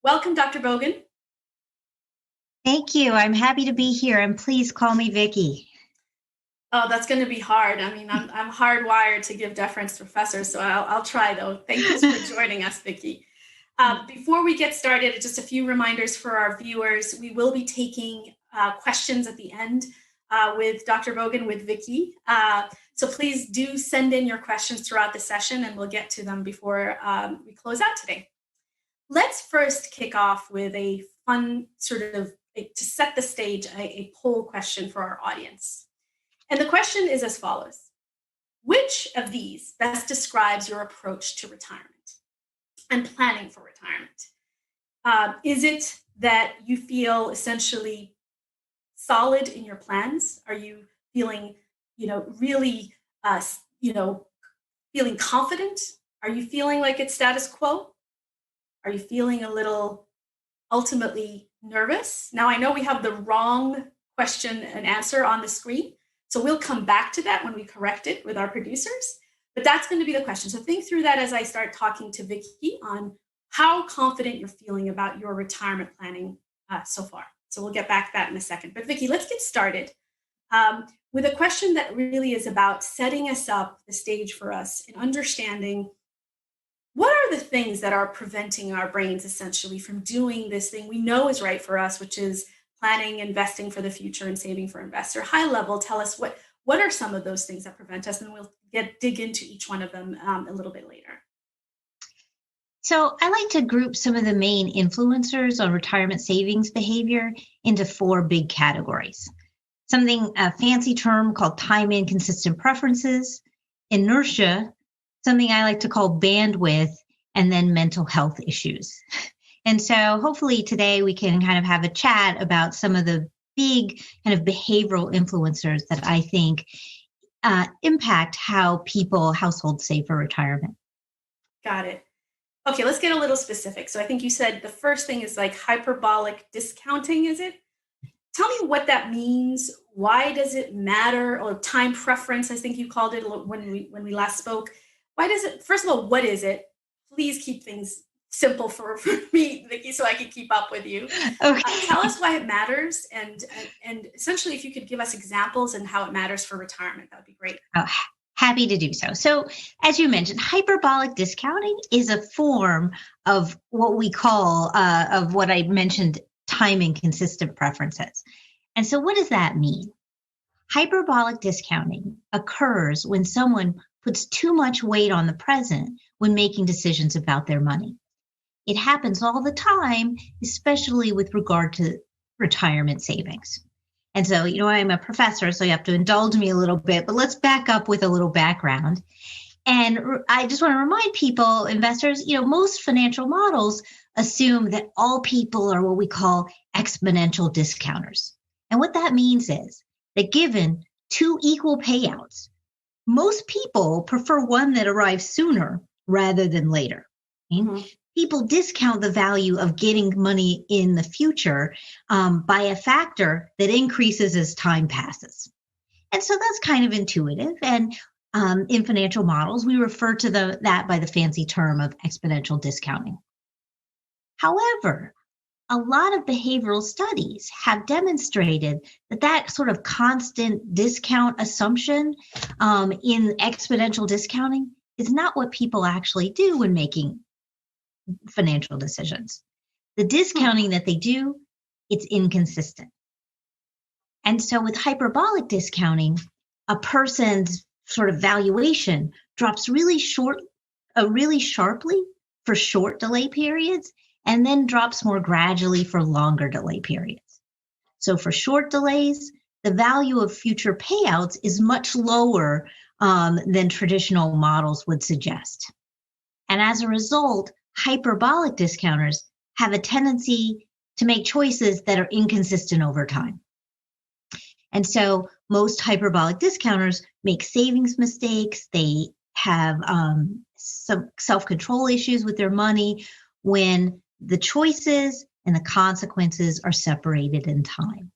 Welcome, Dr. Bogan. Thank you. I'm happy to be here, and please call me Vicky. Oh, that's going to be hard. I mean, I'm hardwired to give deference to professors, so I'll try though. Thanks for joining us, Vicky. Before we get started, just a few reminders for our viewers. We will be taking questions at the end with Dr. Bogan, with Vicky. So please do send in your questions throughout the session, and we'll get to them before we close out today. Let's first kick off with a fun to set the stage, a poll question for our audience. And the question is as follows. Which of these best describes your approach to retirement and planning for retirement? Is it that you feel essentially solid in your plans? Are you feeling, really, feeling confident? Are you feeling like it's status quo? Are you feeling a little ultimately nervous? Now, I know we have the wrong question and answer on the screen, so we'll come back to that when we correct it with our producers, but that's going to be the question. So think through that as I start talking to Vicky on how confident you're feeling about your retirement planning so far. So we'll get back to that in a second. But Vicky, let's get started with a question that really is about setting us up the stage for us in understanding what are the things that are preventing our brains essentially from doing this thing we know is right for us, which is planning, investing for the future, and saving for investor. High level, tell us what are some of those things that prevent us, and we'll dig into each one of them a little bit later. So I like to group some of the main influencers on retirement savings behavior into four big categories. A fancy term called time inconsistent preferences, inertia, something I like to call bandwidth, and then mental health issues. And so hopefully today we can kind of have a chat about some of the big kind of behavioral influencers that I think impact how households save for retirement. Got it. Okay, let's get a little specific. So I think you said the first thing is like hyperbolic discounting, is it? Tell me what that means. Why does it matter? Or time preference, I think you called it when we last spoke. Why does it, first of all, what is it? Please keep things simple for me, Vicky, so I can keep up with you. Okay. Tell us why it matters, and essentially if you could give us examples and how it matters for retirement, that would be great. Oh, happy to do so. So as you mentioned, hyperbolic discounting is a form of what we call, of what I mentioned, time inconsistent preferences. And so what does that mean? Hyperbolic discounting occurs when someone puts too much weight on the present when making decisions about their money. It happens all the time, especially with regard to retirement savings. And so, I'm a professor, so you have to indulge me a little bit, but let's back up with a little background. And I just want to remind people, investors, most financial models assume that all people are what we call exponential discounters. And what that means is that given two equal payouts, most people prefer one that arrives sooner rather than later. Mm-hmm. People discount the value of getting money in the future by a factor that increases as time passes. And so that's kind of intuitive. And in financial models, we refer to that by the fancy term of exponential discounting. However, a lot of behavioral studies have demonstrated that sort of constant discount assumption in exponential discounting is not what people actually do when making financial decisions. The discounting that they do, it's inconsistent. And so with hyperbolic discounting, a person's sort of valuation drops really sharply for short delay periods, and then drops more gradually for longer delay periods. So for short delays, the value of future payouts is much lower than traditional models would suggest. And as a result, hyperbolic discounters have a tendency to make choices that are inconsistent over time. And so most hyperbolic discounters make savings mistakes. They have some self-control issues with their money when the choices and the consequences are separated in time.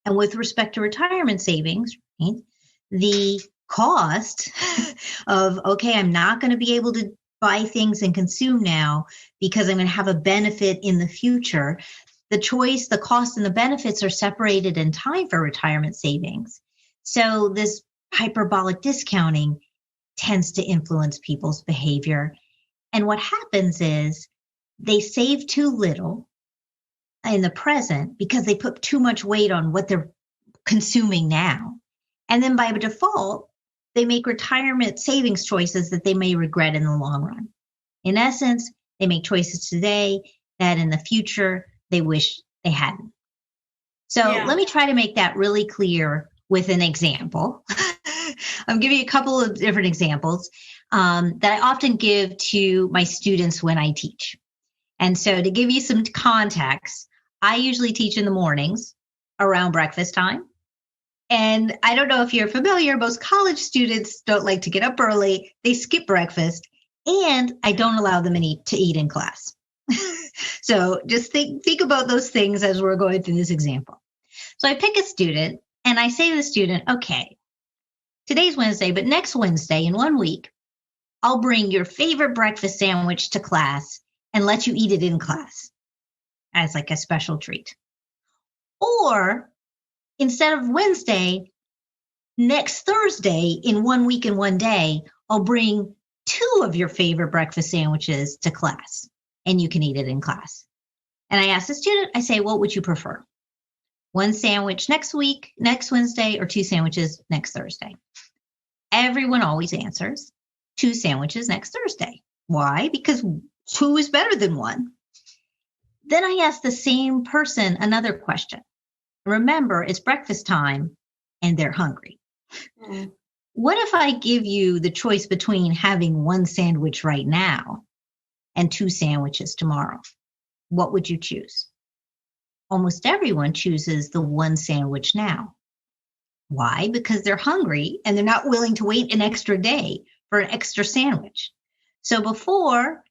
And with respect to retirement savings, right, the cost of, okay, I'm not going to be able to buy things and consume now because I'm going to have a benefit in the future. The choice, the cost, and the benefits are separated in time for retirement savings. So this hyperbolic discounting tends to influence people's behavior. And what happens is they save too little in the present because they put too much weight on what they're consuming now. And then by default, they make retirement savings choices that they may regret in the long run. In essence, they make choices today that in the future they wish they hadn't. So let me try to make that really clear with an example. I'm giving you a couple of different examples that I often give to my students when I teach. And so to give you some context, I usually teach in the mornings around breakfast time. And I don't know if you're familiar, most college students don't like to get up early. They skip breakfast, and I don't allow them to eat in class. So just think about those things as we're going through this example. So I pick a student and I say to the student, okay, today's Wednesday, but next Wednesday in 1 week, I'll bring your favorite breakfast sandwich to class and let you eat it in class as like a special treat. Or instead of Wednesday, next Thursday in 1 week and 1 day, I'll bring 2 of your favorite breakfast sandwiches to class and you can eat it in class. And I ask the student, I say, what would you prefer? 1 sandwich next week, next Wednesday, or 2 sandwiches next Thursday? Everyone always answers 2 sandwiches next Thursday. Why? Because 2 is better than 1. Then I ask the same person another question. Remember, it's breakfast time and they're hungry. Mm. What if I give you the choice between having 1 sandwich right now and 2 sandwiches tomorrow? What would you choose? Almost everyone chooses the 1 sandwich now. Why? Because they're hungry and they're not willing to wait an extra day for an extra sandwich. So before,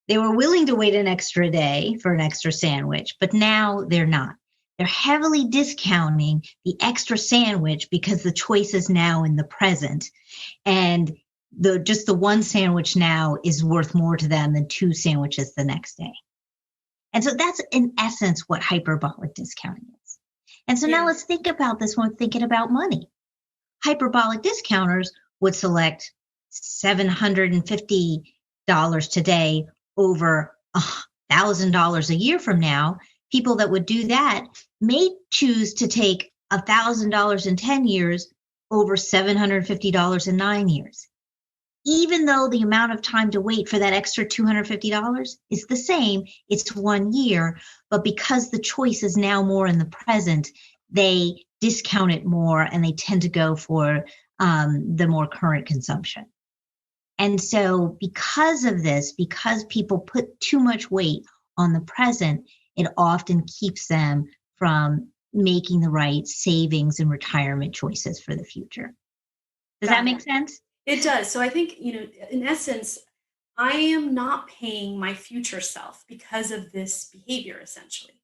they were willing to wait an extra day for an extra sandwich, but now they're not. They're heavily discounting the extra sandwich because the choice is now in the present. And just the 1 sandwich now is worth more to them than 2 sandwiches the next day. And so that's in essence what hyperbolic discounting is. And so now let's think about this when we're thinking about money. Hyperbolic discounters would select $750 today over $1,000 a year from now. People that would do that may choose to take $1,000 in 10 years over $750 in 9 years. Even though the amount of time to wait for that extra $250 is the same, it's 1 year, but because the choice is now more in the present, they discount it more and they tend to go for the more current consumption. And so because of this, because people put too much weight on the present, it often keeps them from making the right savings and retirement choices for the future. Does that make sense? It does. So I think, in essence, I am not paying my future self because of this behavior, essentially.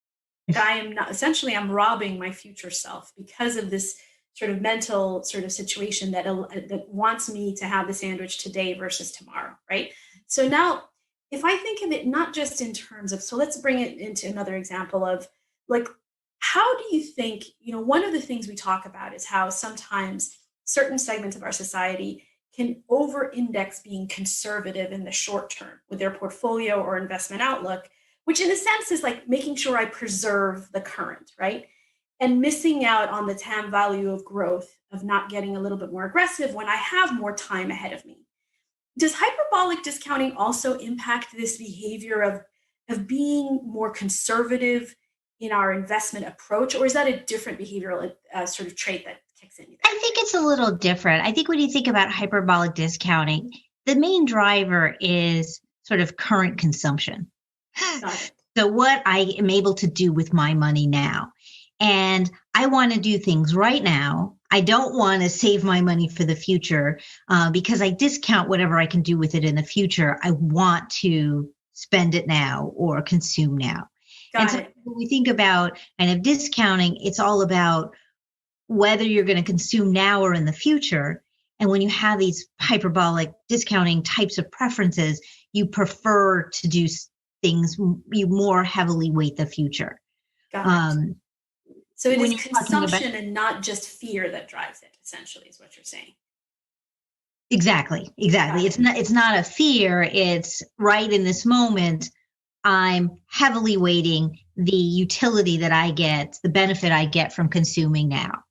I'm robbing my future self because of this sort of mental sort of situation that wants me to have the sandwich today versus tomorrow, right? So now, if I think of it not just in terms of, so let's bring it into another example of like, how do you think, one of the things we talk about is how sometimes certain segments of our society can over-index being conservative in the short term with their portfolio or investment outlook, which in a sense is like making sure I preserve the current, right? And missing out on the TAM value of growth, of not getting a little bit more aggressive when I have more time ahead of me. Does hyperbolic discounting also impact this behavior of being more conservative in our investment approach, or is that a different behavioral sort of trait that kicks in? I think it's a little different. I think when you think about hyperbolic discounting, the main driver is sort of current consumption. So what I am able to do with my money now. And I want to do things right now. I don't want to save my money for the future because I discount whatever I can do with it in the future. I want to spend it now or consume now. And so when we think about kind of discounting, it's all about whether you're going to consume now or in the future. And when you have these hyperbolic discounting types of preferences, you prefer to do things, you more heavily weight the future. Got it. Um, So it when is you're talking about consumption and not just fear that drives it, essentially, is what you're saying. exactly, Got it. it's not a fear. It's right in this moment. I'm heavily weighting the utility that I get, the benefit I get from consuming now.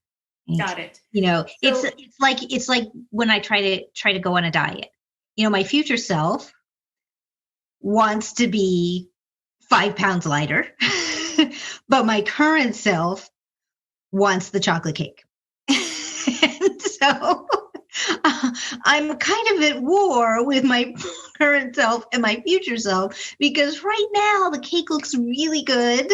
Got it. You know, So, it's like when I try to go on a diet. You know, my future self wants to be 5 pounds lighter, but my current self wants the chocolate cake. And so I'm kind of at war with my current self and my future self because right now the cake looks really good.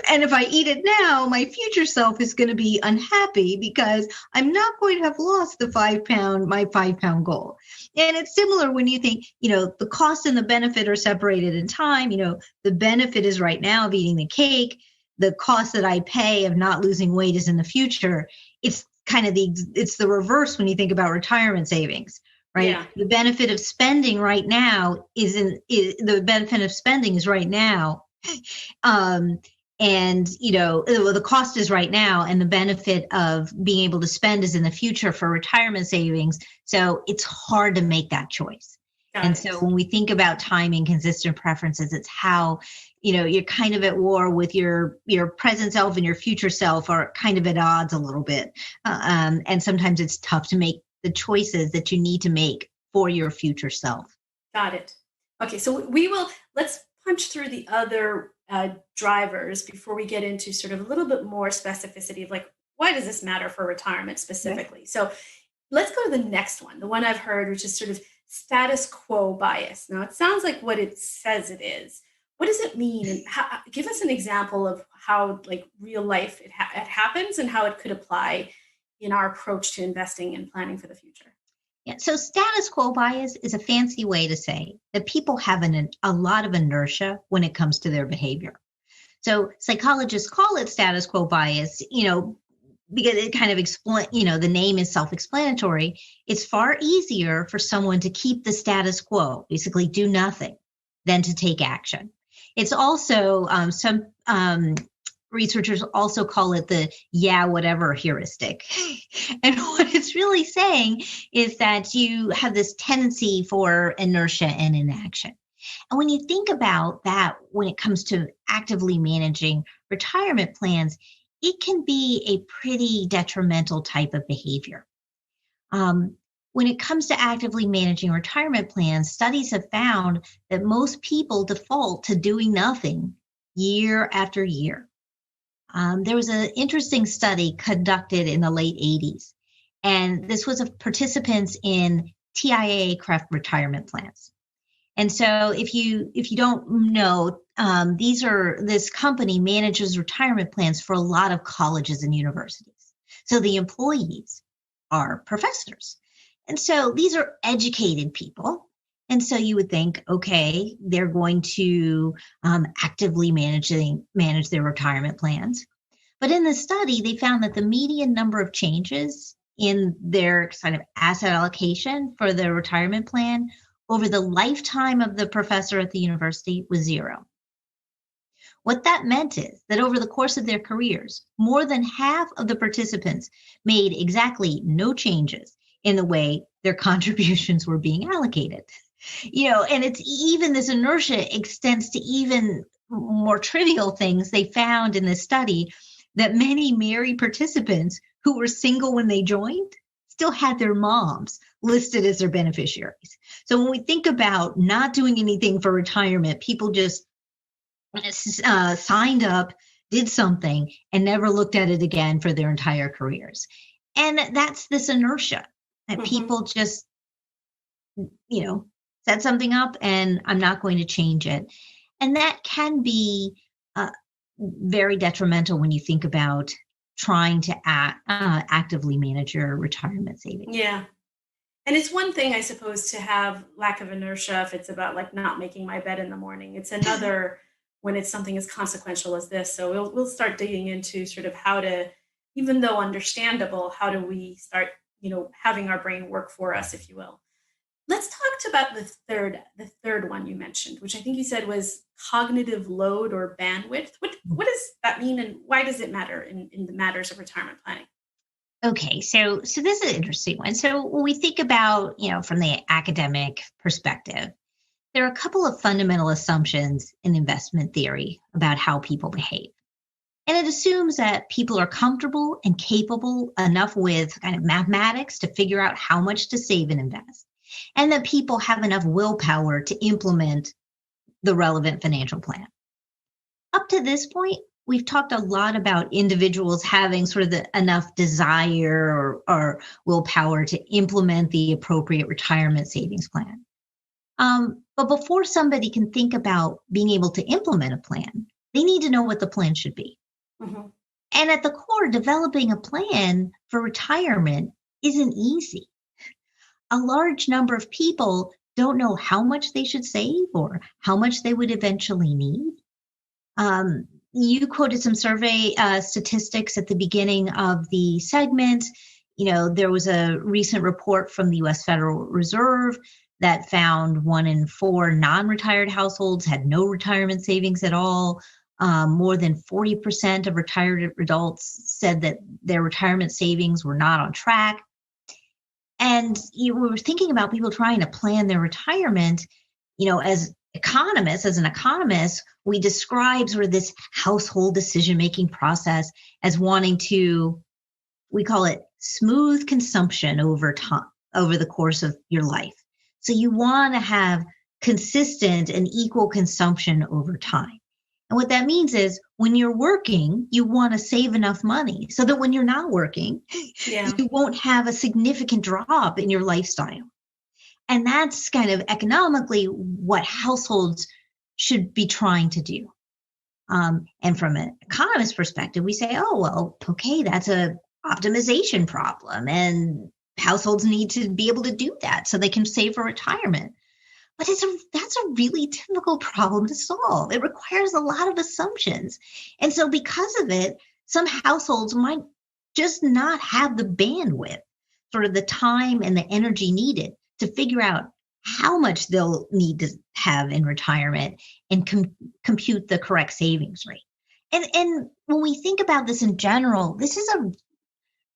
And if I eat it now, my future self is going to be unhappy because I'm not going to have lost my 5 pound goal. And it's similar when you think, you know, the cost and the benefit are separated in time. You know, the benefit is right now of eating the cake. The cost that I pay of not losing weight is in the future. It's kind of it's the reverse when you think about retirement savings, right? yeah, The benefit of spending right now the benefit of spending is right now. And you know, the cost is right now and the benefit of being able to spend is in the future for retirement savings. So it's hard to make that choice. got And it. so when we think about timing, consistent preferences, it's how, you know, you're kind of at war with your present self and your future self are kind of at odds a little bit. And sometimes it's tough to make the choices that you need to make for your future self. Got it. Okay, so let's punch through the other drivers before we get into sort of a little bit more specificity of like, why does this matter for retirement Okay. specifically? So let's go to the next one, the one I've heard, which is sort of status quo bias. Now, it sounds like what it says it is. What does it mean? And give us an example of how, like, real life it happens and how it could apply in our approach to investing and planning for the future. Yeah. So status quo bias is a fancy way to say that people have a lot of inertia when it comes to their behavior. So psychologists call it status quo bias, you know, because it kind of you know, the name is self-explanatory. It's far easier for someone to keep the status quo, basically do nothing, than to take action. It's also some researchers also call it the yeah, whatever heuristic. And what it's really saying is that you have this tendency for inertia and inaction. And when you think about that, when it comes to actively managing retirement plans, it can be a pretty detrimental type of behavior. When it comes to actively managing retirement plans, studies have found that most people default to doing nothing year after year. There was an interesting study conducted in the late 80s, and this was of participants in TIAA CREF retirement plans. And so if you don't know, this company manages retirement plans for a lot of colleges and universities. So the employees are professors. And so these are educated people. And so you would think, okay, they're going to actively manage their retirement plans. But in the study, they found that the median number of changes in their kind of asset allocation for their retirement plan over the lifetime of the professor at the university was 0. What that meant is that over the course of their careers, more than half of the participants made exactly no changes in the way their contributions were being allocated. You know, and it's even this inertia extends to even more trivial things. They found in this study that many married participants who were single when they joined still had their moms listed as their beneficiaries. So when we think about not doing anything for retirement, people just signed up, did something, and never looked at it again for their entire careers. And that's this inertia that Mhm. people just, you know, set something up and I'm not going to change it. And that can be uh, very detrimental when you think about trying to actively manage your retirement savings. Yeah. And it's one thing, I suppose, to have lack of inertia if it's about like not making my bed in the morning. It's another when it's something as consequential as this. So we'll start digging into sort of how to, even though understandable, how do we start, having our brain work for us, if you will. Let's talk about the third one you mentioned, which I think you said was cognitive load or bandwidth. What does that mean, and why does it matter in the matters of retirement planning? Okay, so this is an interesting one. So when we think about, from the academic perspective, there are a couple of fundamental assumptions in investment theory about how people behave. And it assumes that people are comfortable and capable enough with kind of mathematics to figure out how much to save and invest, and that people have enough willpower to implement the relevant financial plan. Up to this point, we've talked a lot about individuals having sort of enough desire or willpower to implement the appropriate retirement savings plan. But before somebody can think about being able to implement a plan, they need to know what the plan should be. Mhm. And at the core, developing a plan for retirement isn't easy. A large number of people don't know how much they should save or how much they would eventually need. You quoted some survey statistics at the beginning of the segment. There was a recent report from the US Federal Reserve that found 1 in 4 non-retired households had no retirement savings at all. More than 40% of retired adults said that their retirement savings were not on track. And you were thinking about people trying to plan their retirement, as an economist, we describe sort of this household decision-making process as wanting to, we call it smooth consumption over time, over the course of your life. So you want to have consistent and equal consumption over time. And what that means is when you're working, you want to save enough money so that when you're not working, Yeah. you won't have a significant drop in your lifestyle. And that's kind of economically what households should be trying to do. And from an economist perspective, we say, oh, well, okay, that's a optimization problem. And households need to be able to do that so they can save for retirement. But that's a really difficult problem to solve. It requires a lot of assumptions. And so because of it, some households might just not have the bandwidth, sort of the time and the energy needed to figure out how much they'll need to have in retirement and compute the correct savings rate. And when we think about this in general, this is a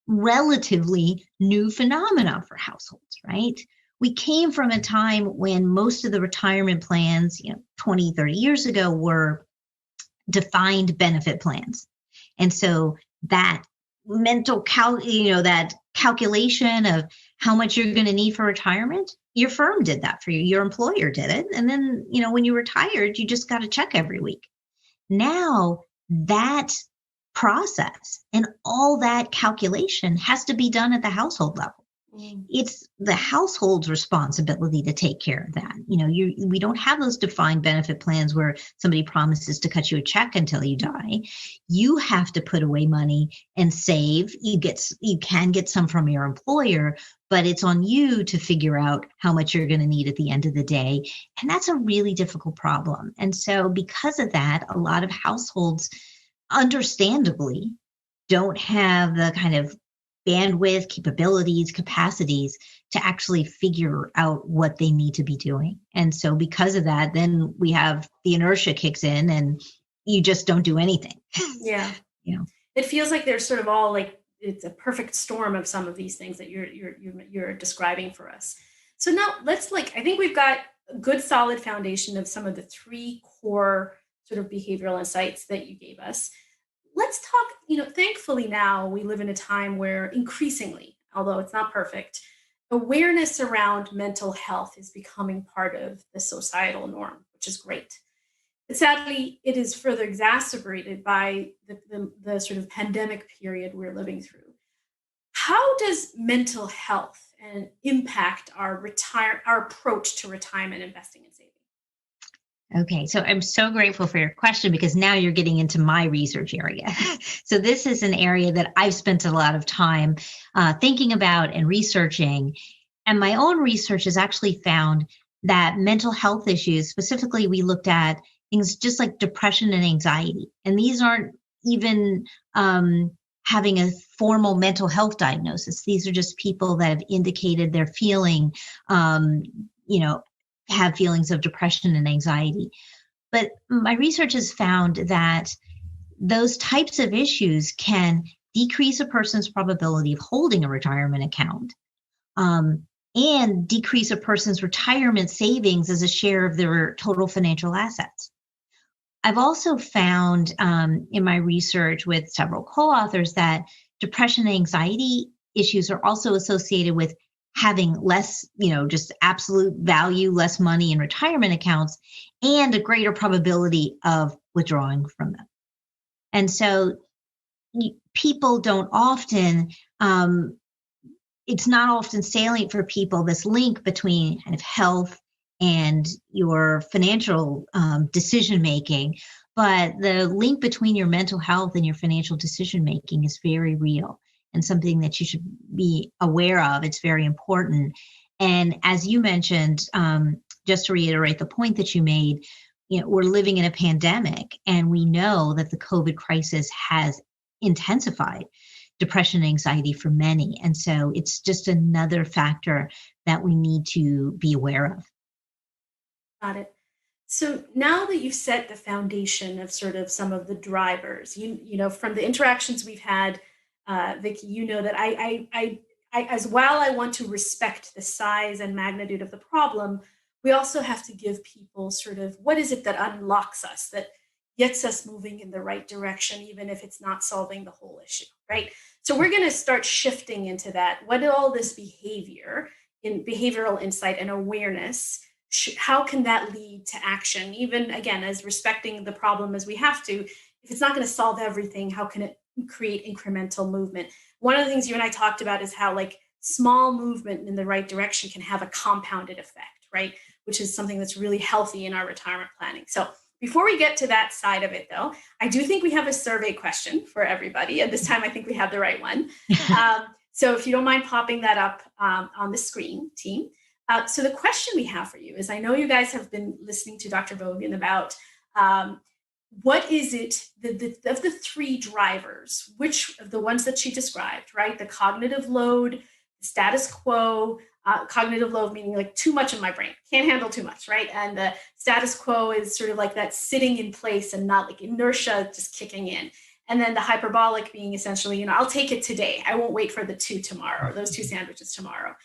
relatively new phenomenon for households, right? We came from a time when most of the retirement plans, 20, 30 years ago were defined benefit plans. And so that that calculation of how much you're going to need for retirement, your firm did that for you. Your employer did it. And then, when you retired, you just got a check every week. Now that process and all that calculation has to be done at the household level. It's the household's responsibility to take care of that. We don't have those defined benefit plans where somebody promises to cut you a check until you die. You have to put away money and save. You can get some from your employer, but it's on you to figure out how much you're going to need at the end of the day. And that's a really difficult problem. And so because of that, a lot of households understandably don't have the kind of bandwidth, capabilities, capacities to actually figure out what they need to be doing. And so because of that, then we have the inertia kicks in and you just don't do anything. Yeah. It feels like they're sort of all like it's a perfect storm of some of these things that you're describing for us. So now I think we've got a good solid foundation of some of the 3 core sort of behavioral insights that you gave us. Let's talk, thankfully now we live in a time where increasingly, although it's not perfect, awareness around mental health is becoming part of the societal norm, which is great. But sadly, it is further exacerbated by the sort of pandemic period we're living through. How does mental health impact our approach to retirement investing and saving? Okay, so I'm so grateful for your question because now you're getting into my research area. So this is an area that I've spent a lot of time thinking about and researching. And my own research has actually found that mental health issues, specifically, we looked at things just like depression and anxiety. And these aren't even having a formal mental health diagnosis. These are just people that have indicated they're feeling, you know, have feelings of depression and anxiety. But my research has found that those types of issues can decrease a person's probability of holding a retirement account, and decrease a person's retirement savings as a share of their total financial assets. I've also found in my research with several co-authors that depression and anxiety issues are also associated with having less, just absolute value, less money in retirement accounts, and a greater probability of withdrawing from them. And so people don't often, it's not often salient for people, this link between kind of health and your financial decision making. But the link between your mental health and your financial decision making is very real and something that you should be aware of. It's very important. And as you mentioned, just to reiterate the point that you made, we're living in a pandemic, and we know that the COVID crisis has intensified depression and anxiety for many. And so it's just another factor that we need to be aware of. Got it. So now that you've set the foundation of sort of some of the drivers, from the interactions we've had, Vicki, that I as well, I want to respect the size and magnitude of the problem. We also have to give people sort of what is it that unlocks us, that gets us moving in the right direction, even if it's not solving the whole issue, right? So we're going to start shifting into that. What did all this behavior in behavioral insight and awareness, how can that lead to action? Even again, as respecting the problem as we have to, if it's not going to solve everything, how can it create incremental movement? One of the things you and I talked about is how small movement in the right direction can have a compounded effect, right? Which is something that's really healthy in our retirement planning. So before we get to that side of it, though, I do think we have a survey question for everybody. And this time, I think we have the right one. So if you don't mind popping that up on the screen, team. So the question we have for you is, I know you guys have been listening to Dr. Vogan about what is it, of the three drivers, which of the ones that she described, right? The cognitive load, the status quo, cognitive load meaning too much in my brain, can't handle too much, right? And the status quo is sort of that sitting in place and not inertia just kicking in. And then the hyperbolic being essentially, I'll take it today. I won't wait for the two tomorrow, or those two sandwiches tomorrow.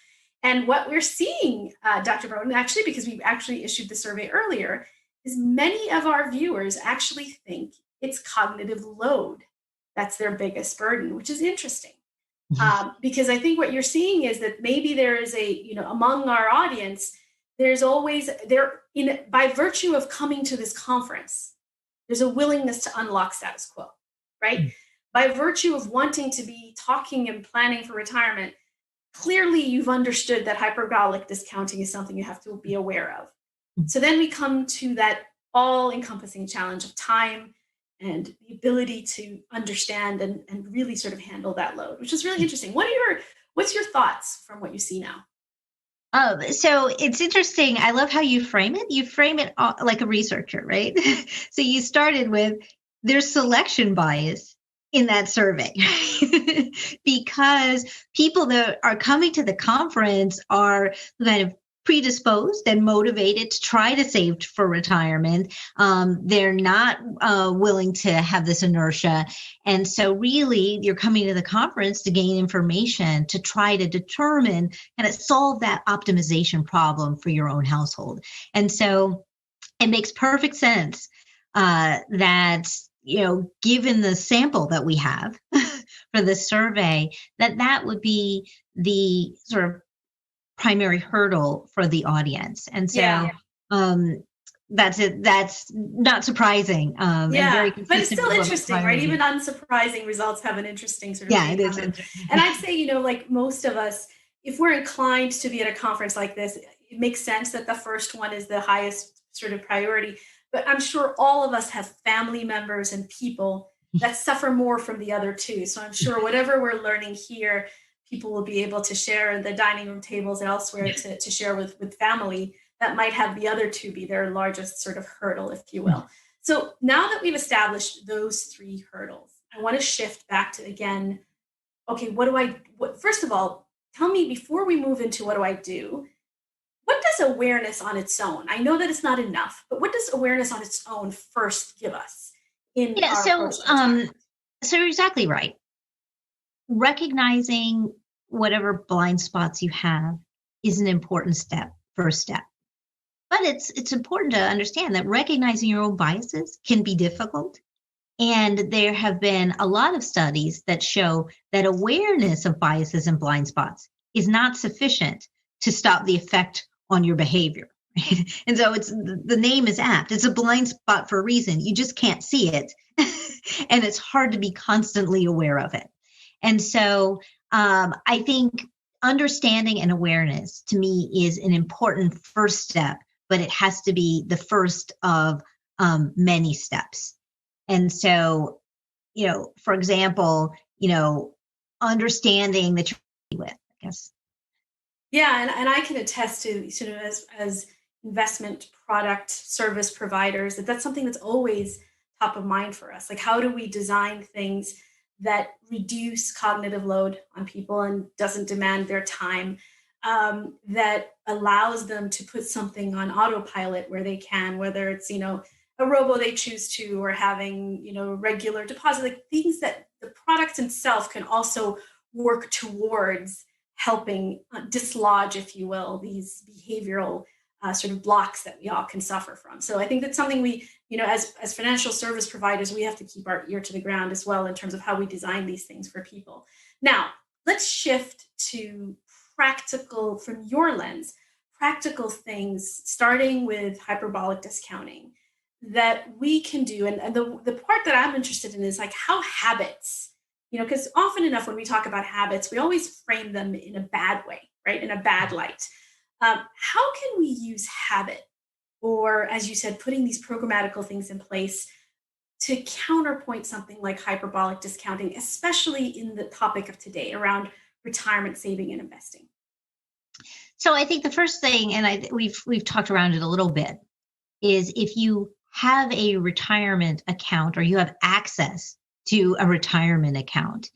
And what we're seeing, Dr. Broden, actually, because we actually issued the survey earlier, is many of our viewers actually think it's cognitive load that's their biggest burden, which is interesting. Because I think what you're seeing is that maybe there is among our audience, there's always by virtue of coming to this conference, there's a willingness to unlock status quo, right? By virtue of wanting to be talking and planning for retirement, clearly you've understood that hyperbolic discounting is something you have to be aware of. So then we come to that all-encompassing challenge of time and the ability to understand and really sort of handle that load, which is really interesting. What's your thoughts from what you see now? So it's interesting. I love how you frame it. You frame it like a researcher, right? So you started with there's selection bias in that survey because people that are coming to the conference are kind of predisposed and motivated to try to save for retirement. They're not willing to have this inertia. And so really you're coming to the conference to gain information to try to determine and solve that optimization problem for your own household. And so it makes perfect sense that, given the sample that we have for the survey, that would be the sort of primary hurdle for the audience. And so that's it. That's not surprising. And very but it's still interesting, right? Even unsurprising results have an interesting sort of it is interesting. And I'd say, most of us, if we're inclined to be at a conference like this, it makes sense that the first one is the highest sort of priority. But I'm sure all of us have family members and people that suffer more from the other two. So I'm sure whatever we're learning here, people will be able to share in the dining room tables and elsewhere to share with family that might have the other two be their largest sort of hurdle, if you will. So now that we've established those three hurdles, I want to shift back to again, okay, first of all, tell me before we move into what do I do, what does awareness on its own? I know that it's not enough, but what does awareness on its own first give us in Yeah, our approach to retirement? so you're exactly right. Recognizing whatever blind spots you have is an important first step. But it's important to understand that recognizing your own biases can be difficult. And there have been a lot of studies that show that awareness of biases and blind spots is not sufficient to stop the effect on your behavior. And so the name is apt. It's a blind spot for a reason. You just can't see it. And it's hard to be constantly aware of it. And so I think understanding and awareness to me is an important first step, but it has to be the first of many steps. And so, for example, understanding that you're with, I guess. Yeah, and I can attest to sort of as investment product service providers that that's something that's always top of mind for us. Like, how do we design things that reduce cognitive load on people and doesn't demand their time, that allows them to put something on autopilot where they can, whether it's a robo they choose to, or having regular deposit, like things that the products itself can also work towards helping dislodge, if you will, these behavioral sort of blocks that we all can suffer from. So I think that's something we, as financial service providers, we have to keep our ear to the ground as well in terms of how we design these things for people. Now, let's shift to practical, from your lens, practical things, starting with hyperbolic discounting that we can do. And the part that I'm interested in is like how habits, because often enough when we talk about habits, we always frame them in a bad way, right? In a bad light. How can we use habit, or as you said, putting these programmatical things in place to counterpoint something like hyperbolic discounting, especially in the topic of today around retirement saving and investing? So I think the first thing, and we've talked around it a little bit, is if you have a retirement account or you have access to a retirement account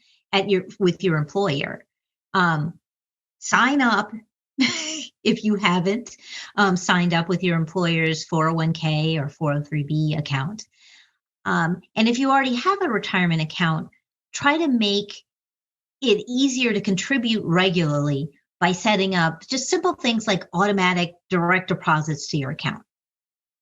with your employer, sign up if you haven't signed up with your employer's 401k or 403b account. And if you already have a retirement account, try to make it easier to contribute regularly by setting up just simple things like automatic direct deposits to your account.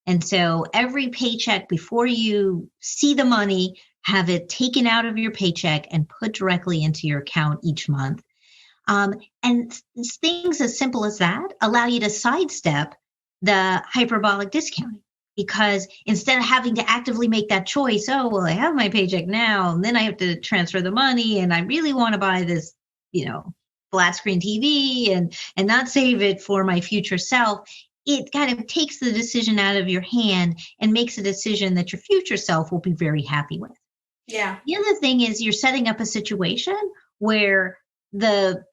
And so every paycheck, before you see the money, have it taken out of your paycheck and put directly into your account each month. And things as simple as that allow you to sidestep the hyperbolic discounting, because instead of having to actively make that choice, oh, well, I have my paycheck now, and then I have to transfer the money, and I really want to buy this, flat screen TV and not save it for my future self. It kind of takes the decision out of your hand and makes a decision that your future self will be very happy with. Yeah. The other thing is you're setting up a situation where the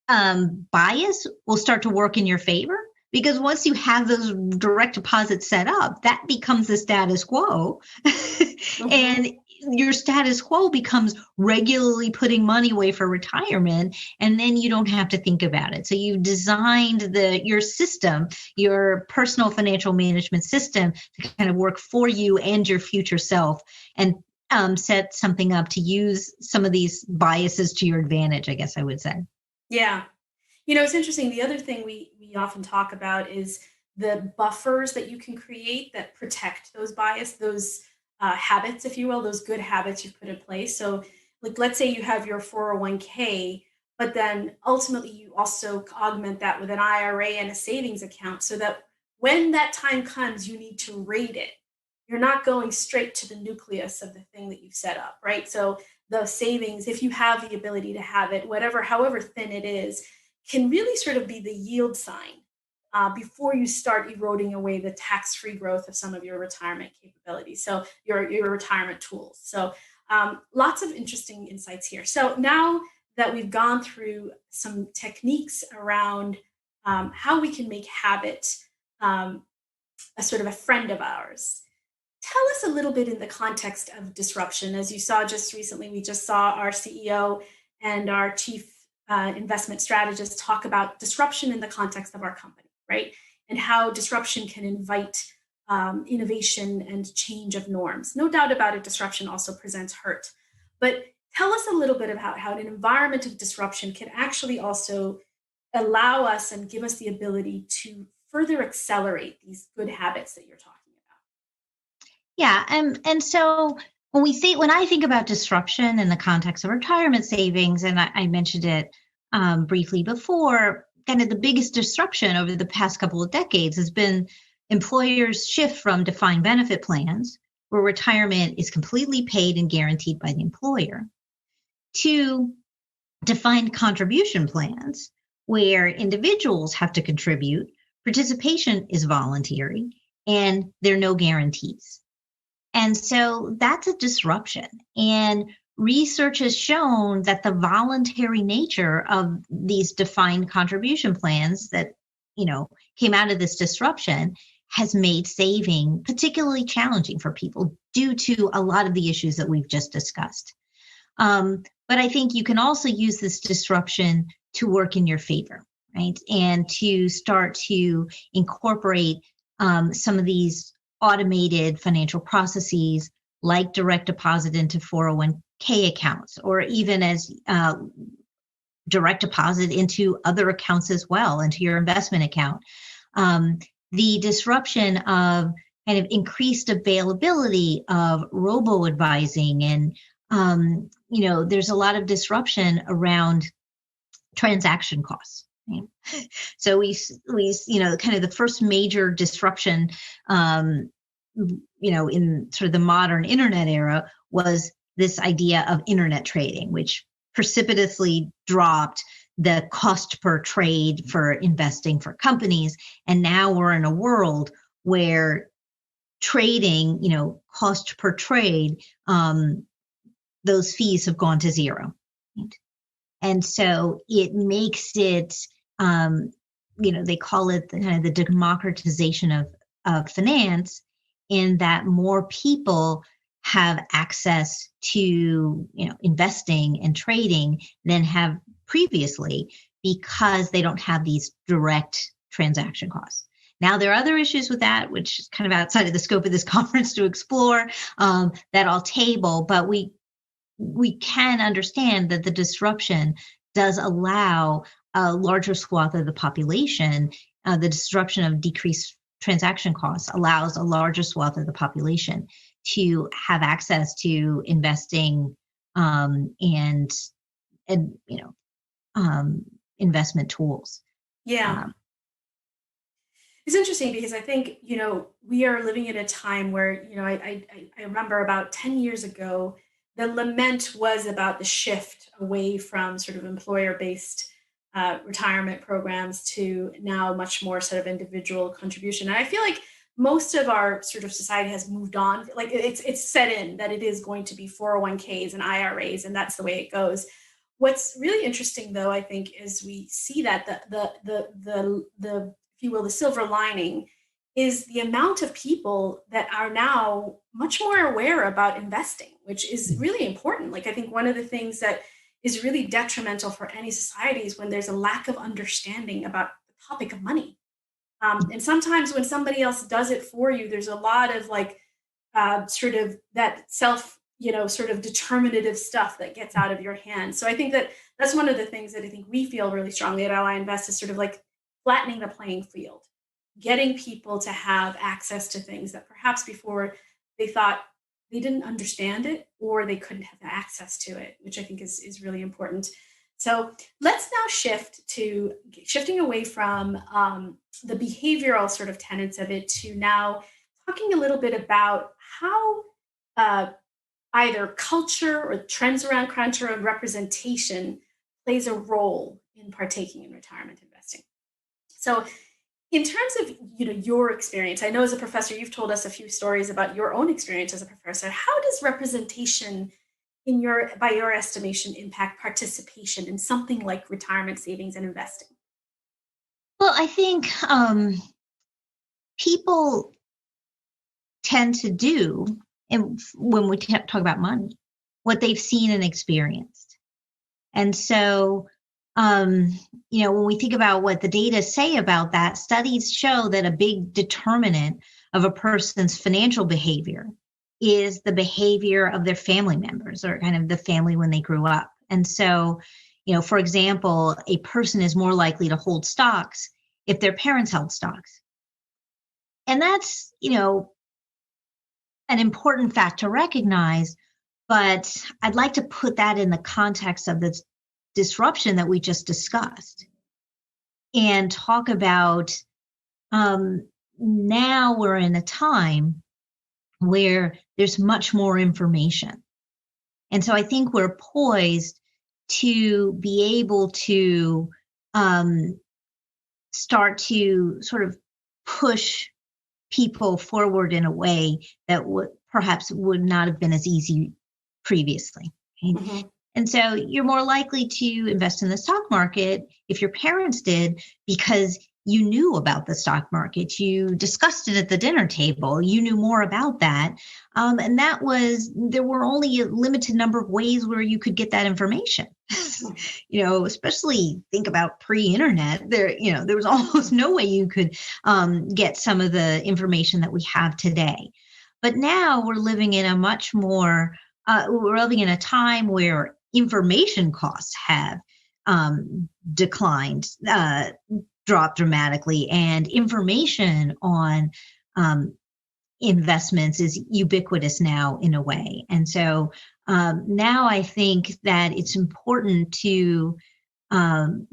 bias will start to work in your favor, because once you have those direct deposits set up, that becomes the status quo. Mm-hmm. And your status quo becomes regularly putting money away for retirement, and then you don't have to think about it. So you've designed your system, your personal financial management system, to kind of work for you and your future self, and set something up to use some of these biases to your advantage, I guess I would say. Yeah. It's interesting. The other thing we often talk about is the buffers that you can create that protect those those habits, if you will, those good habits you've put in place. So, like, let's say you have your 401k, but then ultimately you also augment that with an IRA and a savings account so that when that time comes, you need to rate it. You're not going straight to the nucleus of the thing that you've set up, right? So the savings, if you have the ability to have it, however thin it is, can really sort of be the yield sign before you start eroding away the tax-free growth of some of your retirement capabilities. So your retirement tools. So lots of interesting insights here. So now that we've gone through some techniques around how we can make habit a sort of a friend of ours, tell us a little bit in the context of disruption. As you saw just recently, we just saw our CEO and our chief investment strategist talk about disruption in the context of our company, right? And how disruption can invite innovation and change of norms. No doubt about it, disruption also presents hurt. But tell us a little bit about how an environment of disruption can actually also allow us and give us the ability to further accelerate these good habits that you're talking about. Yeah, and so when I think about disruption in the context of retirement savings, and I mentioned it briefly before, kind of the biggest disruption over the past couple of decades has been employers' shift from defined benefit plans, where retirement is completely paid and guaranteed by the employer, to defined contribution plans, where individuals have to contribute, participation is voluntary, and there are no guarantees. And so that's a disruption. And research has shown that the voluntary nature of these defined contribution plans that, came out of this disruption has made saving particularly challenging for people due to a lot of the issues that we've just discussed. But I think you can also use this disruption to work in your favor, right? And to start to incorporate some of these automated financial processes like direct deposit into 401k accounts, or even as direct deposit into other accounts as well, into your investment account. The disruption of kind of increased availability of robo-advising, and there's a lot of disruption around transaction costs. Right? So we kind of the first major disruption, in sort of the modern internet era was this idea of internet trading, which precipitously dropped the cost per trade for investing for companies. And now we're in a world where trading, cost per trade, those fees have gone to zero. Right? And so it makes it, they call it the democratization of finance, in that more people have access to, investing and trading than have previously, because they don't have these direct transaction costs. Now, there are other issues with that, which is kind of outside of the scope of this conference to explore, that I'll table, but we can understand that the disruption does allow a larger swath of the population. The disruption of decreased transaction costs allows a larger swath of the population to have access to investing and investment tools. Yeah. It's interesting because I think, we are living in a time where, I remember about 10 years ago, the lament was about the shift away from sort of employer-based retirement programs to now much more sort of individual contribution. And I feel like most of our sort of society has moved on. Like it's set in that it is going to be 401ks and IRAs, and that's the way it goes. What's really interesting, though, I think, is we see that the if you will, the silver lining is the amount of people that are now much more aware about investing, which is really important. Like, I think one of the things that is really detrimental for any society is when there's a lack of understanding about the topic of money. And sometimes when somebody else does it for you, there's a lot of sort of that self, sort of determinative stuff that gets out of your hands. So I think that that's one of the things that I think we feel really strongly at Ally Invest is sort of like flattening the playing field, getting people to have access to things that perhaps before they thought they didn't understand it or they couldn't have access to it, which I think is really important. So let's now shifting away from the behavioral sort of tenets of it to now talking a little bit about how either culture or trends around culture and representation plays a role in partaking in retirement investing. So in terms of your experience, I know as a professor, you've told us a few stories about your own experience as a professor. How does representation by your estimation, impact participation in something like retirement savings and investing? Well, I think people tend to do, and when we talk about money, what they've seen and experienced. And so, when we think about what the data say about that, studies show that a big determinant of a person's financial behavior is the behavior of their family members, or kind of the family when they grew up. And so, for example, a person is more likely to hold stocks if their parents held stocks. And that's, an important fact to recognize, but I'd like to put that in the context of the disruption that we just discussed and talk about now we're in a time where there's much more information. And so I think we're poised to be able to start to sort of push people forward in a way that perhaps would not have been as easy previously. Right? Mm-hmm. And so you're more likely to invest in the stock market if your parents did, because you knew about the stock market. You discussed it at the dinner table. You knew more about that. And there were only a limited number of ways where you could get that information. Especially think about pre-internet. There was almost no way you could get some of the information that we have today. But now we're living in a we're living in a time where information costs have declined, dropped dramatically, and information on investments is ubiquitous now in a way. And so now I think that it's important to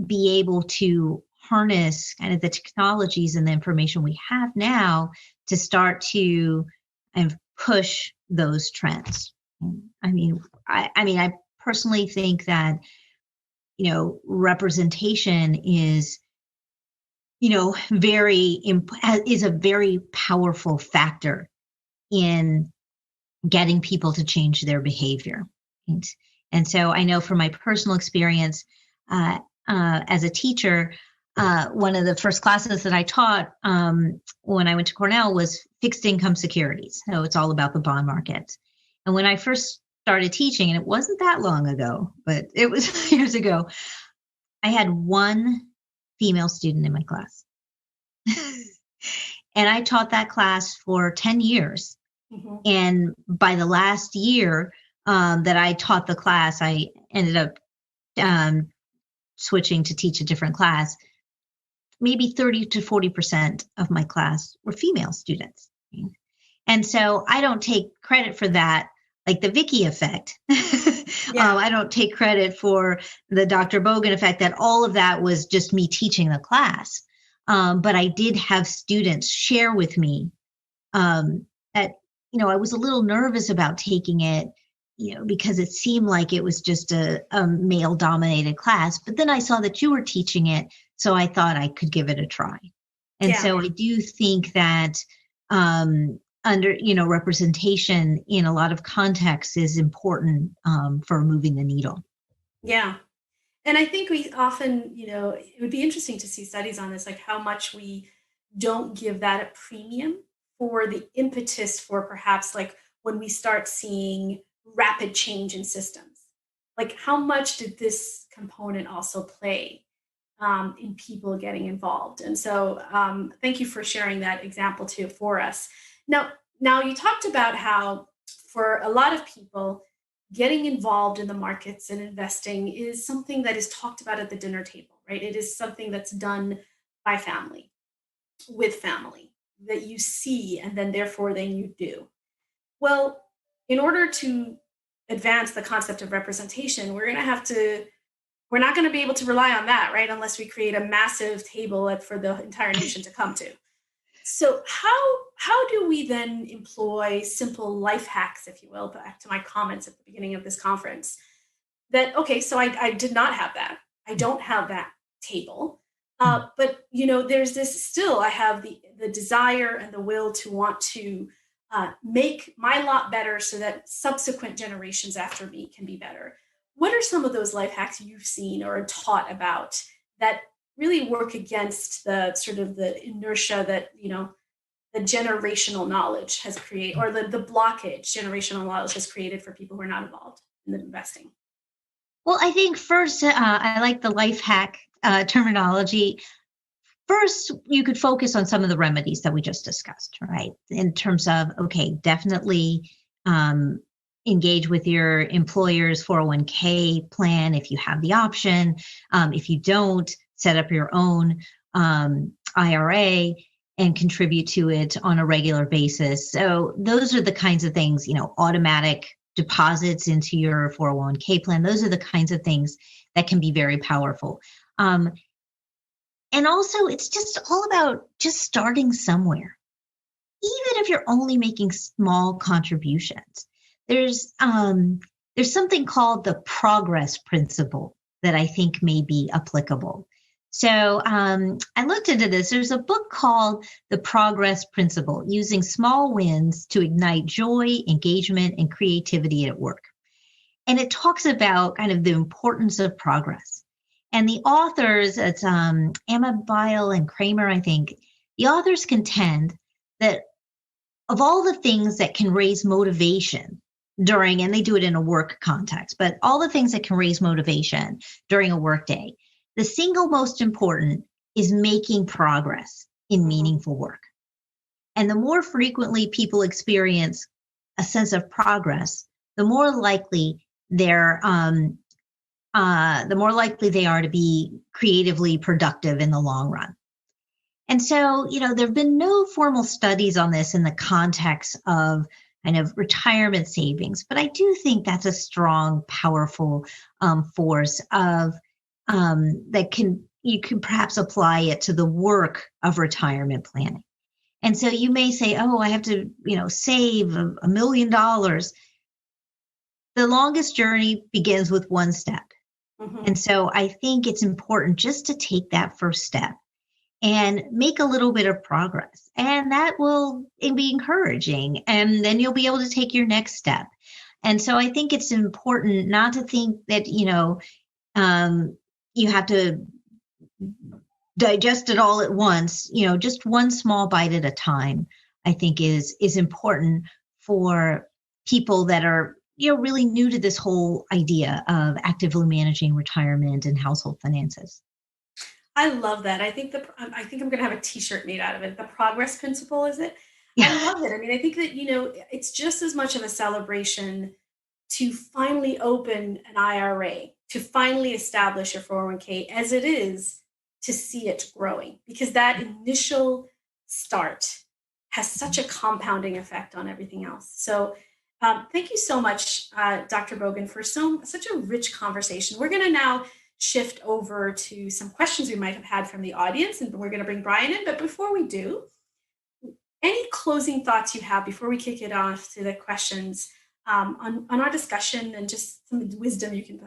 be able to harness kind of the technologies and the information we have now to start to push those trends. I personally think that, representation is is a very powerful factor in getting people to change their behavior. And so I know from my personal experience as a teacher, one of the first classes that I taught when I went to Cornell was fixed income securities. So it's all about the bond market. And when I first started teaching, and it wasn't that long ago, but it was years ago, I had one female student in my class. And I taught that class for 10 years. Mm-hmm. And by the last year that I taught the class, I ended up switching to teach a different class. Maybe 30 to 40% of my class were female students. And so I don't take credit for that, like the Vicky effect. Yeah. I don't take credit for the Dr. Bogan effect, that all of that was just me teaching the class. But I did have students share with me that, I was a little nervous about taking it, because it seemed like it was just a male dominated class. But then I saw that you were teaching it, so I thought I could give it a try. And so I do think that representation in a lot of contexts is important for moving the needle. Yeah. And I think we often, it would be interesting to see studies on this, like how much we don't give that a premium for the impetus for perhaps like when we start seeing rapid change in systems. Like how much did this component also play in people getting involved? And so thank you for sharing that example too for us. Now you talked about how for a lot of people, getting involved in the markets and investing is something that is talked about at the dinner table, right? It is something that's done by family, with family, that you see, and then therefore then you do. Well, in order to advance the concept of representation, we're not going to be able to rely on that, right? Unless we create a massive table for the entire nation to come to. So how do we then employ simple life hacks, if you will, back to my comments at the beginning of this conference, that, okay, so I did not have that. I don't have that table. But, there's this still, I have the desire and the will to want to make my lot better so that subsequent generations after me can be better. What are some of those life hacks you've seen or taught about that really work against the sort of the inertia that, the generational knowledge has created, or the blockage generational knowledge has created for people who are not involved in the investing? Well, I think first, I like the life hack terminology. First, you could focus on some of the remedies that we just discussed, right? In terms of, okay, definitely engage with your employer's 401k plan if you have the option. If you don't, set up your own IRA and contribute to it on a regular basis. So those are the kinds of things, automatic deposits into your 401k plan. Those are the kinds of things that can be very powerful. And also, it's just all about just starting somewhere. Even if you're only making small contributions, there's something called the progress principle that I think may be applicable. So I looked into this. There's a book called The Progress Principle, Using Small Wins to Ignite Joy, Engagement, and Creativity at Work. And it talks about kind of the importance of progress. And the authors, it's Amabile and Kramer, I think, the authors contend that of all the things that can raise motivation during, and they do it in a work context, but all the things that can raise motivation during a workday, the single most important is making progress in meaningful work. And the more frequently people experience a sense of progress, the more likely they are to be creatively productive in the long run. And so, there have been no formal studies on this in the context of kind of retirement savings, but I do think that's a strong, powerful force of you can perhaps apply it to the work of retirement planning. And so you may say, oh, I have to, save $1 million. The longest journey begins with one step. Mm-hmm. And so I think it's important just to take that first step and make a little bit of progress. And that will be encouraging. And then you'll be able to take your next step. And so I think it's important not to think that, you have to digest it all at once, just one small bite at a time, I think is important for people that are, really new to this whole idea of actively managing retirement and household finances. I love that. I think I'm going to have a t-shirt made out of it. The progress principle, is it? Yeah. I love it. I mean, I think that, it's just as much of a celebration to finally open an IRA, to finally establish your 401k as it is to see it growing, because that initial start has such a compounding effect on everything else. So thank you so much, Dr. Bogan, for such a rich conversation. We're going to now shift over to some questions we might have had from the audience, and we're going to bring Brian in. But before we do, any closing thoughts you have before we kick it off to the questions on our discussion, and just some wisdom you can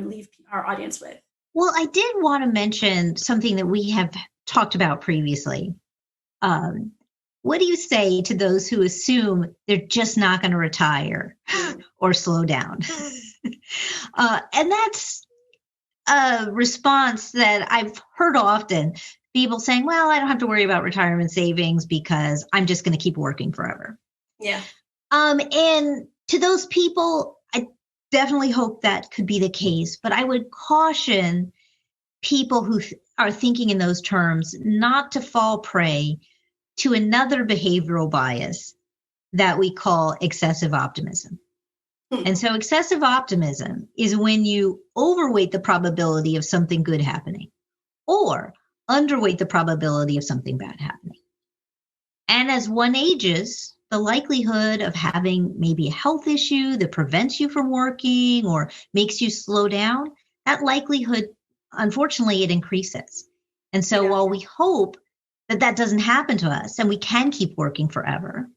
leave our audience with? Well, I did want to mention something that we have talked about previously. What do you say to those who assume they're just not going to retire or slow down? And that's a response that I've heard often. People saying, well, I don't have to worry about retirement savings because I'm just going to keep working forever. Yeah. And to those people, I definitely hope that could be the case, but I would caution people who are thinking in those terms not to fall prey to another behavioral bias that we call excessive optimism. And so excessive optimism is when you overweight the probability of something good happening or underweight the probability of something bad happening. And as one ages, the likelihood of having maybe a health issue that prevents you from working or makes you slow down, that likelihood, unfortunately, it increases. And so while we hope that doesn't happen to us and we can keep working forever,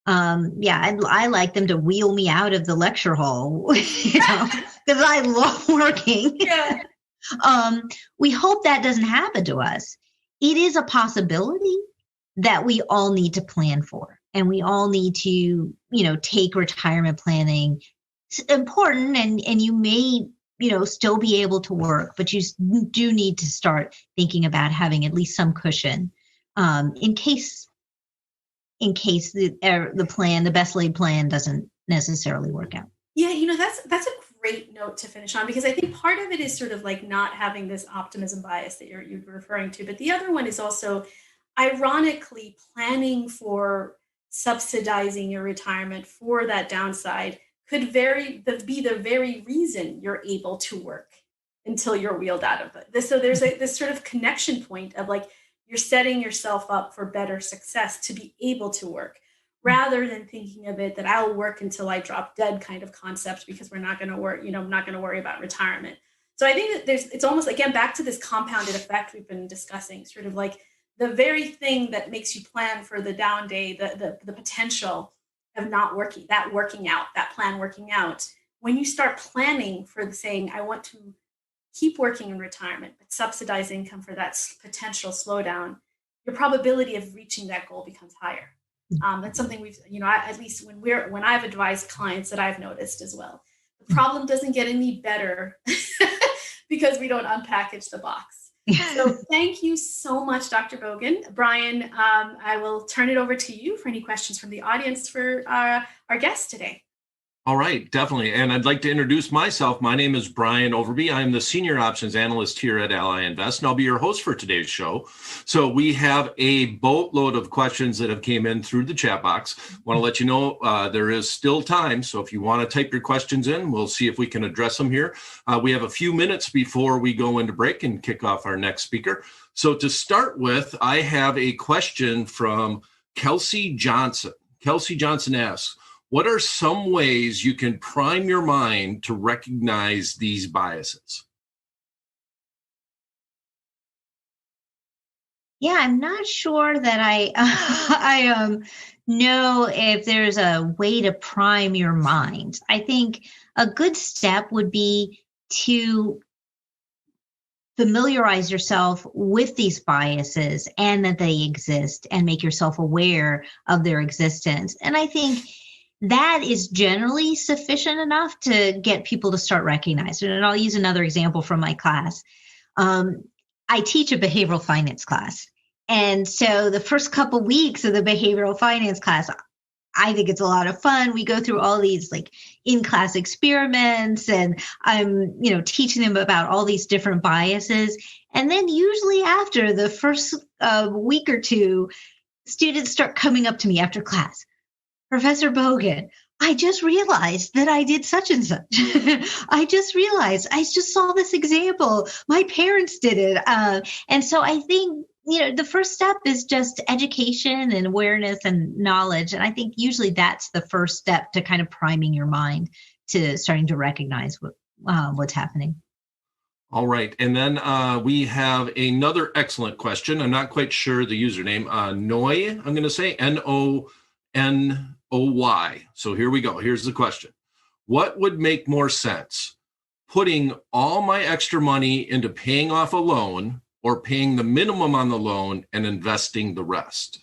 I like them to wheel me out of the lecture hall, because I love working. Yeah. We hope that doesn't happen to us. It is a possibility that we all need to plan for, and we all need to, take retirement planning. It's important, and you may, still be able to work, but you do need to start thinking about having at least some cushion in case in case the best laid plan doesn't necessarily work out. Yeah, that's a great note to finish on, because I think part of it is sort of like not having this optimism bias that you're referring to, but the other one is also ironically planning for subsidizing your retirement for that downside could be the very reason you're able to work until you're wheeled out of it. So there's this sort of connection point of like you're setting yourself up for better success to be able to work, rather than thinking of it that I'll work until I drop dead kind of concept, because we're not going to work, I'm not going to worry about retirement. So I think that it's almost, again, back to this compounded effect we've been discussing, sort of like the very thing that makes you plan for the down day, the potential of not working, that plan working out. When you start planning for the saying, I want to keep working in retirement, but subsidize income for that potential slowdown, your probability of reaching that goal becomes higher. That's something we've, at least when I've advised clients that I've noticed as well. The problem doesn't get any better because we don't unpackage the box. So thank you so much, Dr. Bogan. Brian, I will turn it over to you for any questions from the audience for our guest today. All right, definitely. And I'd like to introduce myself. My name is Brian Overby. I'm the Senior Options Analyst here at Ally Invest, and I'll be your host for today's show. So we have a boatload of questions that have came in through the chat box. Want to let you know there is still time. So if you want to type your questions in, we'll see if we can address them here. We have a few minutes before we go into break and kick off our next speaker. So to start with, I have a question from Kelsey Johnson. Kelsey Johnson asks, what are some ways you can prime your mind to recognize these biases? Yeah, I'm not sure that I know if there's a way to prime your mind. I think a good step would be to familiarize yourself with these biases and that they exist, and make yourself aware of their existence. And I think that is generally sufficient enough to get people to start recognizing it. And I'll use another example from my class. I teach a behavioral finance class. And so the first couple weeks of the behavioral finance class, I think it's a lot of fun. We go through all these like in-class experiments, and I'm, teaching them about all these different biases. And then usually after the first week or two, students start coming up to me after class. Professor Bogan, I just realized that I did such and such. I just saw this example. My parents did it. And so I think, the first step is just education and awareness and knowledge. And I think usually that's the first step to kind of priming your mind to starting to recognize what's happening. All right. And then we have another excellent question. I'm not quite sure the username. Noy, I'm going to say Nonoy. So here we go. Here's the question. What would make more sense? Putting all my extra money into paying off a loan, or paying the minimum on the loan and investing the rest?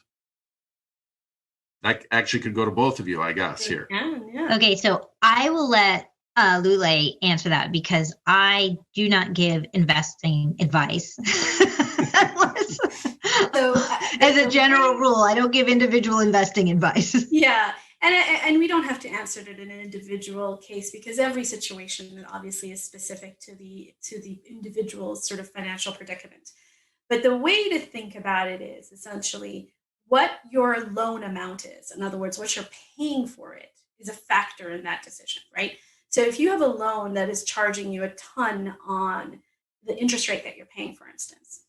That actually could go to both of you, I guess, here. Yeah. Okay, so I will let Lule answer that, because I do not give investing advice. As a general rule, I don't give individual investing advice. Yeah. And we don't have to answer it in an individual case, because every situation obviously is specific to the individual's sort of financial predicament. But the way to think about it is essentially what your loan amount is. In other words, what you're paying for it is a factor in that decision, right? So if you have a loan that is charging you a ton on the interest rate that you're paying, for instance,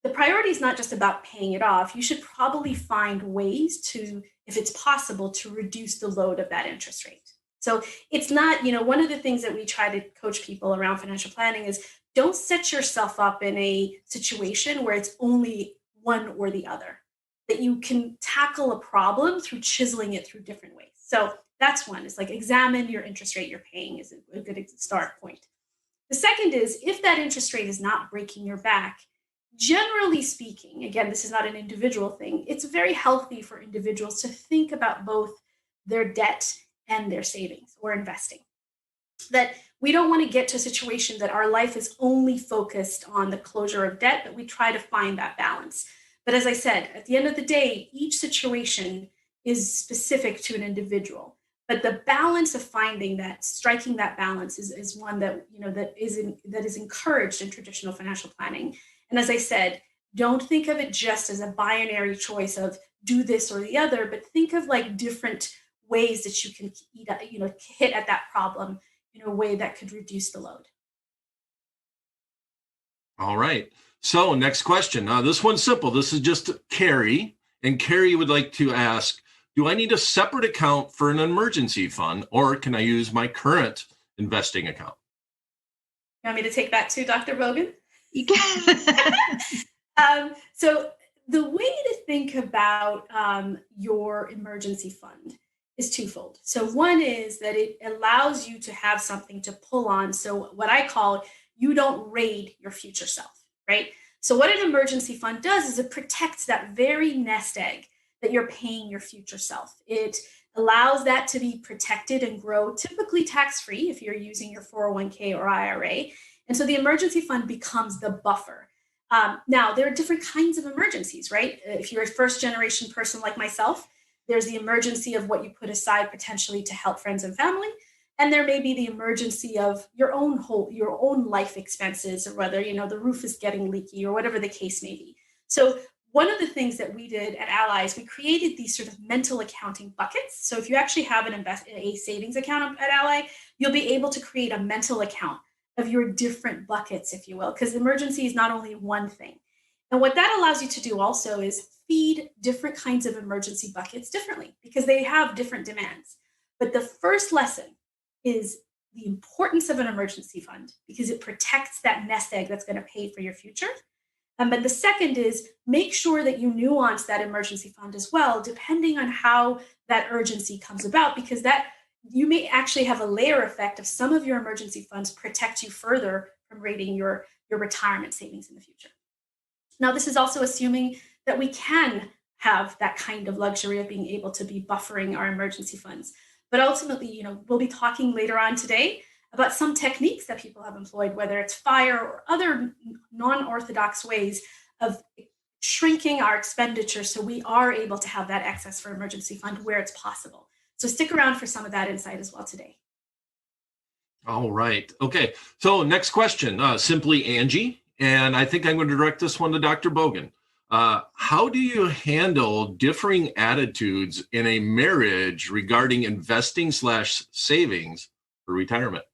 the priority is not just about paying it off. You should probably find ways to, if it's possible, to reduce the load of that interest rate. So it's not, one of the things that we try to coach people around financial planning is don't set yourself up in a situation where it's only one or the other, that you can tackle a problem through chiseling it through different ways. So that's one. It's like examine your interest rate you're paying is a good start point. The second is, if that interest rate is not breaking your back, generally speaking, again, this is not an individual thing, it's very healthy for individuals to think about both their debt and their savings or investing. That we don't want to get to a situation that our life is only focused on the closure of debt, but we try to find that balance. But as I said, at the end of the day, each situation is specific to an individual. But the balance of finding that, striking that balance is one that, that is encouraged in traditional financial planning. And as I said, don't think of it just as a binary choice of do this or the other, but think of like different ways that you can hit at that problem in a way that could reduce the load. All right. So next question. This one's simple. This is just Carrie. And Carrie would like to ask, do I need a separate account for an emergency fund, or can I use my current investing account? You want me to take that too, Dr. Bogan? You can. So the way to think about your emergency fund is twofold. So one is that it allows you to have something to pull on. So what I call, you don't raid your future self, right? So what an emergency fund does is it protects that very nest egg that you're paying your future self. It allows that to be protected and grow, typically tax-free if you're using your 401k or IRA. And so the emergency fund becomes the buffer. Now, there are different kinds of emergencies, right? If you're a first-generation person like myself, there's the emergency of what you put aside potentially to help friends and family. And there may be the emergency of your own life expenses, or whether, the roof is getting leaky or whatever the case may be. So one of the things that we did at Allies, we created these sort of mental accounting buckets. So if you actually have a savings account at Ally, you'll be able to create a mental account of your different buckets, if you will, because emergency is not only one thing. And what that allows you to do also is feed different kinds of emergency buckets differently, because they have different demands. But the first lesson is the importance of an emergency fund, because it protects that nest egg that's going to pay for your future. But the second is make sure that you nuance that emergency fund as well, depending on how that urgency comes about, because that you may actually have a layer effect of some of your emergency funds protect you further from rating your retirement savings in the future. Now, this is also assuming that we can have that kind of luxury of being able to be buffering our emergency funds. But ultimately, we'll be talking later on today about some techniques that people have employed, whether it's FIRE or other non-orthodox ways of shrinking our expenditure so we are able to have that excess for emergency fund where it's possible. So stick around for some of that insight as well today. All right. Okay. So next question, simply Angie. And I think I'm going to direct this one to Dr. Bogan. How do you handle differing attitudes in a marriage regarding investing / savings for retirement?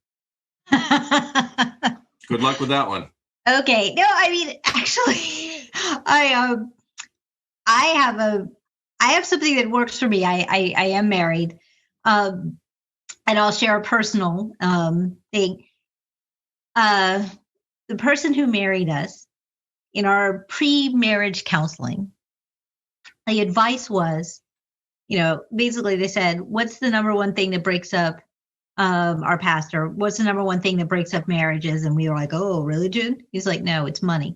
Good luck with that one. Okay. No, I mean, actually, I have something that works for me. I am married, and I'll share a personal thing. The person who married us, in our pre-marriage counseling, the advice was, basically they said, what's the number one thing that breaks up our pastor? What's the number one thing that breaks up marriages? And we were like, oh, religion? He's like, no, it's money.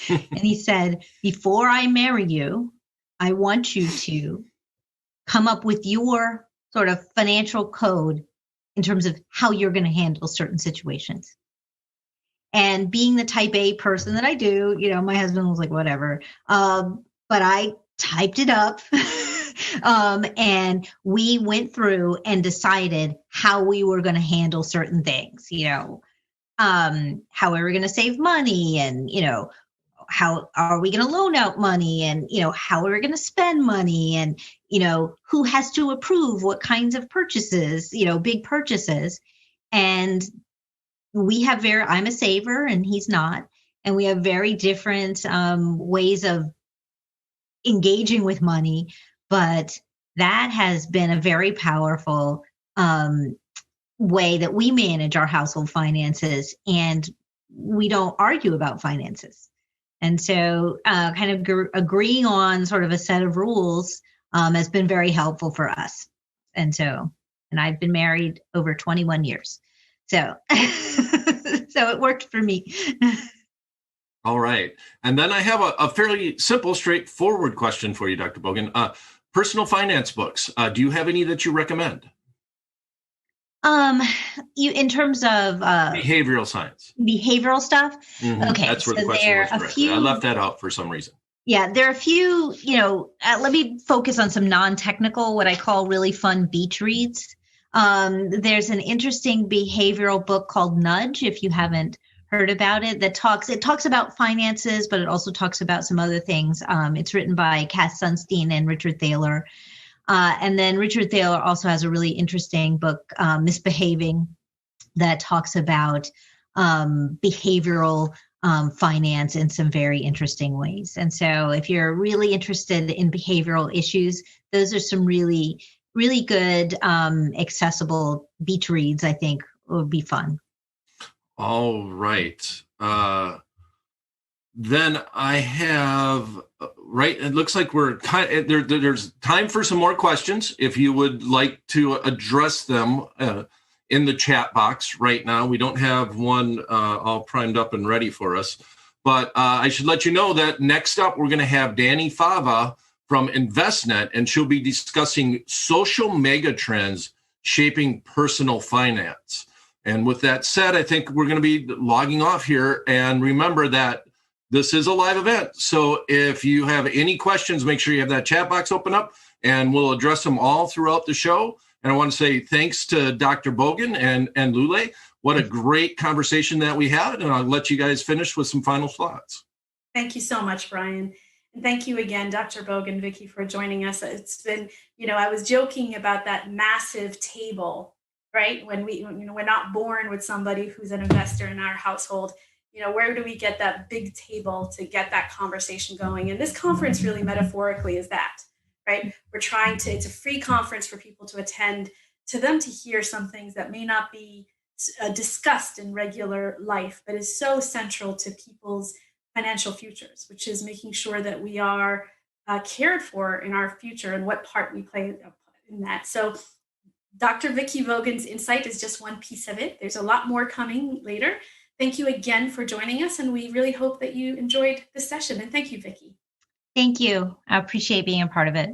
And he said, before I marry you, I want you to come up with your sort of financial code in terms of how you're going to handle certain situations. And being the type A person that I do, my husband was like, whatever. But I typed it up and we went through and decided how we were going to handle certain things, how we were going to save money, and, how are we going to loan out money, and, how we're going to spend money, and, who has to approve what kinds of purchases, big purchases. And I'm a saver and he's not. And we have very different ways of engaging with money. But that has been a very powerful way that we manage our household finances. And we don't argue about finances. And so kind of agreeing on sort of a set of rules has been very helpful for us. And I've been married over 21 years. So, so it worked for me. All right. And then I have a fairly simple, straightforward question for you, Dr. Bogan. Personal finance books. Do you have any that you recommend? In terms of behavioral science, behavioral stuff. Mm-hmm. Okay, that's where so the question there was a directed. few. I left that out for some reason. Yeah, there are a few, let me focus on some non-technical, what I call really fun beach reads. There's an interesting behavioral book called Nudge, if you haven't heard about it, it talks about finances, but it also talks about some other things. It's written by Cass Sunstein and Richard Thaler. And then Richard Thaler also has a really interesting book, Misbehaving, that talks about behavioral finance in some very interesting ways. And so if you're really interested in behavioral issues, those are some really, really good accessible beach reads, I think would be fun. All right. Then I have, right, it looks like we're there's time for some more questions. If you would like to address them in the chat box right now. We don't have one all primed up and ready for us. But I should let you know that next up, we're going to have Danny Fava from Envestnet, and she'll be discussing social mega trends shaping personal finance. And with that said, I think we're going to be logging off here. And remember that this is a live event. So if you have any questions, make sure you have that chat box open up, and we'll address them all throughout the show. And I want to say thanks to Dr. Bogan and Lule. What a great conversation that we had. And I'll let you guys finish with some final thoughts. Thank you so much, Brian. And thank you again, Dr. Bogan, Vicki, for joining us. It's been, I was joking about that massive table, right? When we're not born with somebody who's an investor in our household, where do we get that big table to get that conversation going? And this conference really metaphorically is that, right? We're trying to, it's a free conference for people to attend, to them to hear some things that may not be discussed in regular life, but is so central to people's financial futures, which is making sure that we are cared for in our future and what part we play in that. So Dr. Vicki Bogan's insight is just one piece of it. There's a lot more coming later. Thank you again for joining us, and we really hope that you enjoyed this session. And thank you, Vicki. Thank you. I appreciate being a part of it.